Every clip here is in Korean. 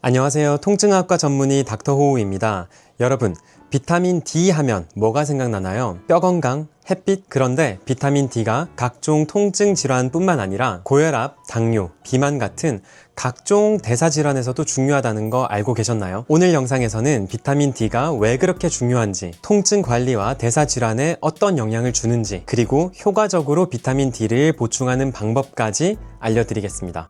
안녕하세요. 통증학과 전문의 닥터호우입니다. 여러분, 비타민 D 하면 뭐가 생각나나요? 뼈 건강, 햇빛. 그런데 비타민 D가 각종 통증 질환뿐만 아니라 고혈압, 당뇨, 비만 같은 각종 대사 질환에서도 중요하다는 거 알고 계셨나요? 오늘 영상에서는 비타민 D가 왜 그렇게 중요한지, 통증 관리와 대사 질환에 어떤 영향을 주는지, 그리고 효과적으로 비타민 D를 보충하는 방법까지 알려드리겠습니다.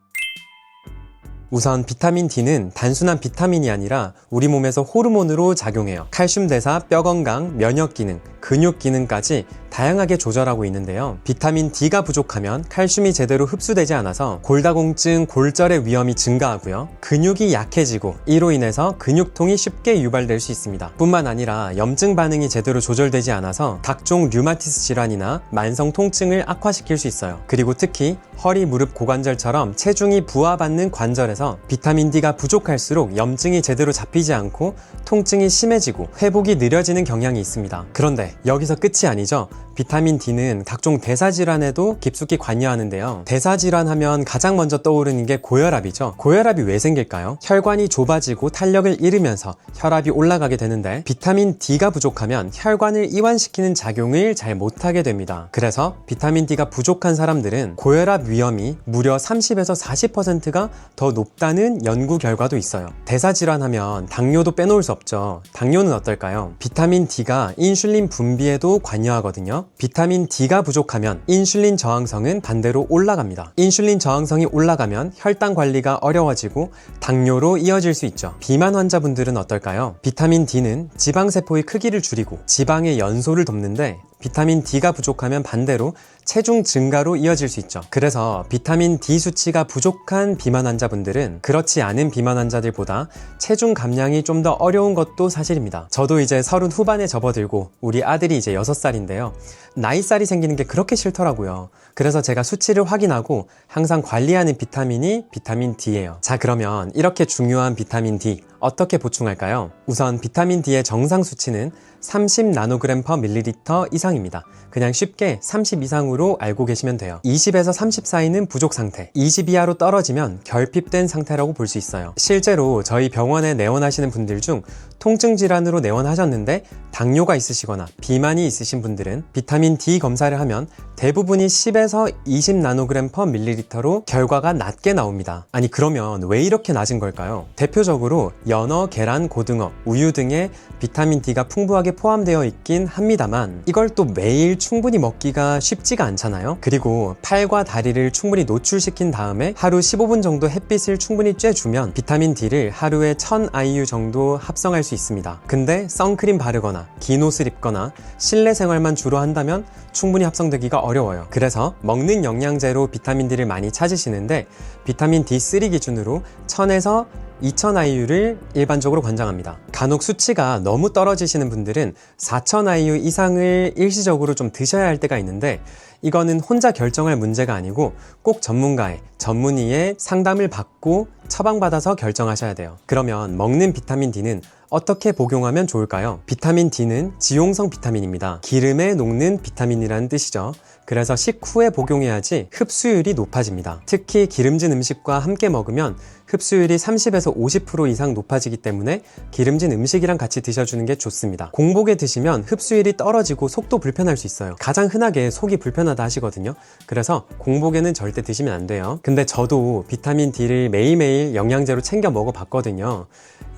우선 비타민 D는 단순한 비타민이 아니라 우리 몸에서 호르몬으로 작용해요. 칼슘 대사, 뼈 건강, 면역 기능, 근육 기능까지 다양하게 조절하고 있는데요. 비타민 D가 부족하면 칼슘이 제대로 흡수되지 않아서 골다공증, 골절의 위험이 증가하고요. 근육이 약해지고 이로 인해서 근육통이 쉽게 유발될 수 있습니다. 뿐만 아니라 염증 반응이 제대로 조절되지 않아서 각종 류마티스 질환이나 만성 통증을 악화시킬 수 있어요. 그리고 특히 허리, 무릎, 고관절처럼 체중이 부하받는 관절에서 비타민 D가 부족할수록 염증이 제대로 잡히지 않고 통증이 심해지고 회복이 느려지는 경향이 있습니다. 그런데 여기서 끝이 아니죠. 비타민 D는 각종 대사질환에도 깊숙이 관여하는데요. 대사질환 하면 가장 먼저 떠오르는 게 고혈압이죠. 고혈압이 왜 생길까요? 혈관이 좁아지고 탄력을 잃으면서 혈압이 올라가게 되는데 비타민 D가 부족하면 혈관을 이완시키는 작용을 잘 못하게 됩니다. 그래서 비타민 D가 부족한 사람들은 고혈압 위험이 무려 30에서 40%가 더 높다는 연구 결과도 있어요. 대사질환 하면 당뇨도 빼놓을 수 없죠. 당뇨는 어떨까요? 비타민 D가 인슐린 분비에도 관여하거든요. 비타민 D가 부족하면 인슐린 저항성은 반대로 올라갑니다. 인슐린 저항성이 올라가면 혈당 관리가 어려워지고 당뇨로 이어질 수 있죠. 비만 환자분들은 어떨까요? 비타민 D는 지방세포의 크기를 줄이고 지방의 연소를 돕는데 비타민 D가 부족하면 반대로 체중 증가로 이어질 수 있죠. 그래서 비타민 D 수치가 부족한 비만 환자분들은 그렇지 않은 비만 환자들보다 체중 감량이 좀 더 어려운 것도 사실입니다. 저도 이제 30 후반에 접어들고 우리 아들이 이제 6살인데요. 나이살이 생기는 게 그렇게 싫더라고요. 그래서 제가 수치를 확인하고 항상 관리하는 비타민이 비타민 D예요. 자, 그러면 이렇게 중요한 비타민 D 어떻게 보충할까요? 우선 비타민 D의 정상 수치는 30 나노그램 per 밀리리터 이상입니다. 그냥 쉽게 30 이상으로 알고 계시면 돼요. 20에서 30 사이는 부족 상태, 20 이하로 떨어지면 결핍된 상태라고 볼 수 있어요. 실제로 저희 병원에 내원하시는 분들 중 통증 질환으로 내원하셨는데 당뇨가 있으시거나 비만이 있으신 분들은 비타민 D 검사를 하면 대부분이 10에서 20 나노그램 per 밀리리터로 결과가 낮게 나옵니다. 아니, 그러면 왜 이렇게 낮은 걸까요? 대표적으로 연어, 계란, 고등어, 우유 등의 비타민 D가 풍부하게 포함되어 있긴 합니다만 이걸 또 매일 충분히 먹기가 쉽지가 않잖아요. 그리고 팔과 다리를 충분히 노출시킨 다음에 하루 15분 정도 햇빛을 충분히 쬐주면 비타민 D를 하루에 1000 IU 정도 합성할 수 있습니다. 근데 선크림 바르거나 긴 옷을 입거나 실내 생활만 주로 한다면 충분히 합성되기가 어려워요. 그래서 먹는 영양제로 비타민 D를 많이 찾으시는데 비타민 D3 기준으로 1000에서 2000 IU를 일반적으로 권장합니다. 간혹 수치가 너무 떨어지시는 분들은 4000 IU 이상을 일시적으로 좀 드셔야 할 때가 있는데 이거는 혼자 결정할 문제가 아니고 꼭 전문의의 상담을 받고 처방받아서 결정하셔야 돼요. 그러면 먹는 비타민 D는 어떻게 복용하면 좋을까요? 비타민 D는 지용성 비타민입니다. 기름에 녹는 비타민이라는 뜻이죠. 그래서 식후에 복용해야지 흡수율이 높아집니다. 특히 기름진 음식과 함께 먹으면 흡수율이 30에서 50% 이상 높아지기 때문에 기름진 음식이랑 같이 드셔주는 게 좋습니다. 공복에 드시면 흡수율이 떨어지고 속도 불편할 수 있어요. 가장 흔하게 속이 불편하다 하시거든요. 그래서 공복에는 절대 드시면 안 돼요. 근데 저도 비타민 D를 매일매일 영양제로 챙겨 먹어봤거든요.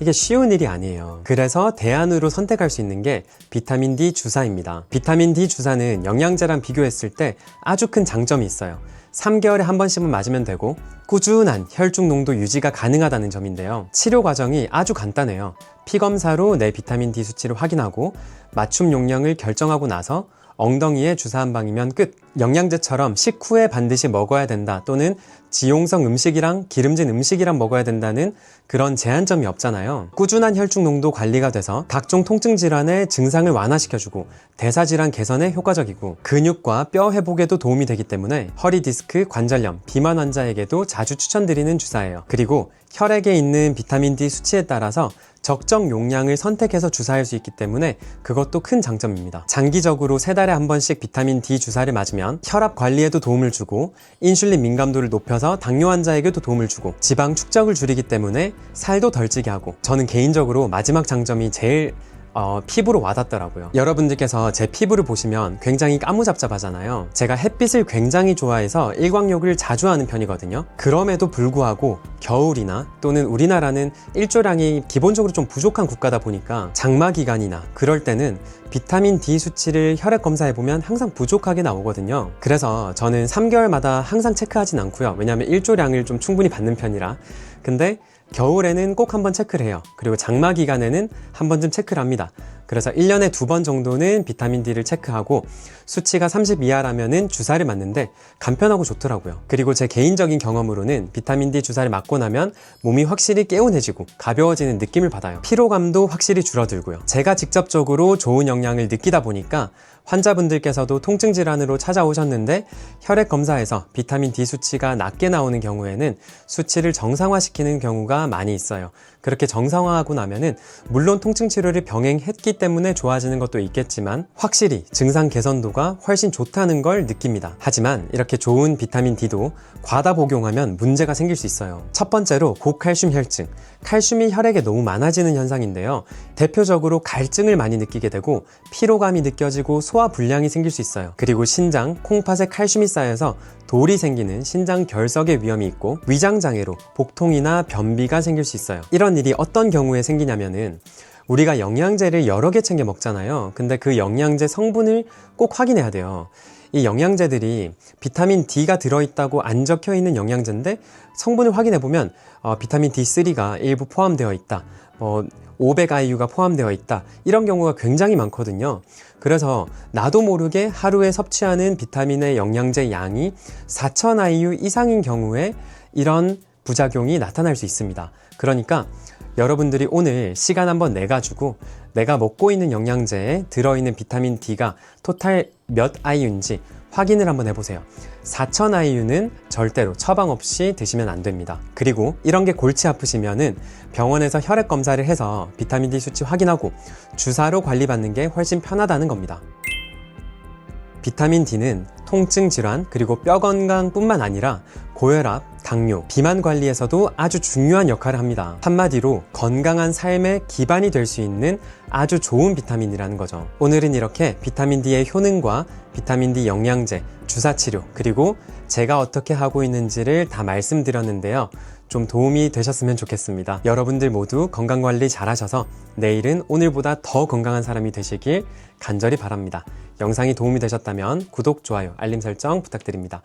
이게 쉬운 일이 아니에요. 그래서 대안으로 선택할 수 있는 게 비타민 D 주사입니다. 비타민 D 주사는 영양제랑 비교했을 때 아주 큰 장점이 있어요. 3개월에 한 번씩만 맞으면 되고 꾸준한 혈중 농도 유지가 가능하다는 점인데요. 치료 과정이 아주 간단해요. 피검사로 내 비타민 D 수치를 확인하고 맞춤 용량을 결정하고 나서 엉덩이에 주사 한 방이면 끝. 영양제처럼 식후에 반드시 먹어야 된다 또는 지용성 음식이랑 기름진 음식이랑 먹어야 된다는 그런 제한점이 없잖아요. 꾸준한 혈중 농도 관리가 돼서 각종 통증 질환의 증상을 완화시켜주고 대사질환 개선에 효과적이고 근육과 뼈 회복에도 도움이 되기 때문에 허리 디스크, 관절염, 비만 환자에게도 자주 추천드리는 주사예요. 그리고 혈액에 있는 비타민 D 수치에 따라서 적정 용량을 선택해서 주사할 수 있기 때문에 그것도 큰 장점입니다. 장기적으로 3달에 한 번씩 비타민 D 주사를 맞으면 그러면 혈압 관리에도 도움을 주고 인슐린 민감도를 높여서 당뇨 환자에게도 도움을 주고 지방 축적을 줄이기 때문에 살도 덜 찌게 하고, 저는 개인적으로 마지막 장점이 제일 피부로 와닿더라고요. 여러분들께서 제 피부를 보시면 굉장히 까무잡잡하잖아요. 제가 햇빛을 굉장히 좋아해서 일광욕을 자주 하는 편이거든요. 그럼에도 불구하고 겨울이나 또는 우리나라는 일조량이 기본적으로 좀 부족한 국가다 보니까 장마 기간이나 그럴 때는 비타민 D 수치를 혈액 검사해보면 항상 부족하게 나오거든요. 그래서 저는 3개월마다 항상 체크하진 않고요. 왜냐하면 일조량을 좀 충분히 받는 편이라. 근데 겨울에는 꼭 한번 체크를 해요. 그리고 장마 기간에는 한 번쯤 체크를 합니다. 그래서 1년에 2번 정도는 비타민 D를 체크하고 수치가 30 이하라면은 주사를 맞는데 간편하고 좋더라고요. 그리고 제 개인적인 경험으로는 비타민 D 주사를 맞고 나면 몸이 확실히 개운해지고 가벼워지는 느낌을 받아요. 피로감도 확실히 줄어들고요. 제가 직접적으로 좋은 영향을 느끼다 보니까 환자분들께서도 통증 질환으로 찾아오셨는데 혈액 검사에서 비타민 D 수치가 낮게 나오는 경우에는 수치를 정상화시키는 경우가 많이 있어요. 그렇게 정상화하고 나면은 물론 통증 치료를 병행했기 때문에 좋아지는 것도 있겠지만 확실히 증상 개선도가 훨씬 좋다는 걸 느낍니다. 하지만 이렇게 좋은 비타민 D도 과다 복용하면 문제가 생길 수 있어요. 첫 번째로 고칼슘 혈증. 칼슘이 혈액에 너무 많아지는 현상인데요. 대표적으로 갈증을 많이 느끼게 되고 피로감이 느껴지고 소화 불량이 생길 수 있어요. 그리고 신장, 콩팥에 칼슘이 쌓여서 돌이 생기는 신장 결석의 위험이 있고 위장장애로 복통이나 변비가 생길 수 있어요. 이런 일이 어떤 경우에 생기냐면은 우리가 영양제를 여러 개 챙겨 먹잖아요. 근데 그 영양제 성분을 꼭 확인해야 돼요. 이 영양제들이 비타민 D가 들어있다고 안 적혀 있는 영양제인데 성분을 확인해 보면 비타민 D3가 일부 포함되어 있다, 500IU가 포함되어 있다, 이런 경우가 굉장히 많거든요. 그래서 나도 모르게 하루에 섭취하는 비타민의 영양제 양이 4000IU 이상인 경우에 이런 부작용이 나타날 수 있습니다. 그러니까 여러분들이 오늘 시간 한번 내가지고 내가 먹고 있는 영양제에 들어있는 비타민 D가 토탈 몇 IU인지 확인을 한번 해보세요. 4000IU는 절대로 처방 없이 드시면 안 됩니다. 그리고 이런 게 골치 아프시면은 병원에서 혈액 검사를 해서 비타민 D 수치 확인하고 주사로 관리받는 게 훨씬 편하다는 겁니다. 비타민 D는 통증 질환 그리고 뼈 건강뿐만 아니라 고혈압, 당뇨, 비만 관리에서도 아주 중요한 역할을 합니다. 한마디로 건강한 삶의 기반이 될 수 있는 아주 좋은 비타민이라는 거죠. 오늘은 이렇게 비타민 D의 효능과 비타민 D 영양제, 주사 치료, 그리고 제가 어떻게 하고 있는지를 다 말씀드렸는데요. 좀 도움이 되셨으면 좋겠습니다. 여러분들 모두 건강관리 잘 하셔서 내일은 오늘보다 더 건강한 사람이 되시길 간절히 바랍니다. 영상이 도움이 되셨다면 구독, 좋아요, 알림 설정 부탁드립니다.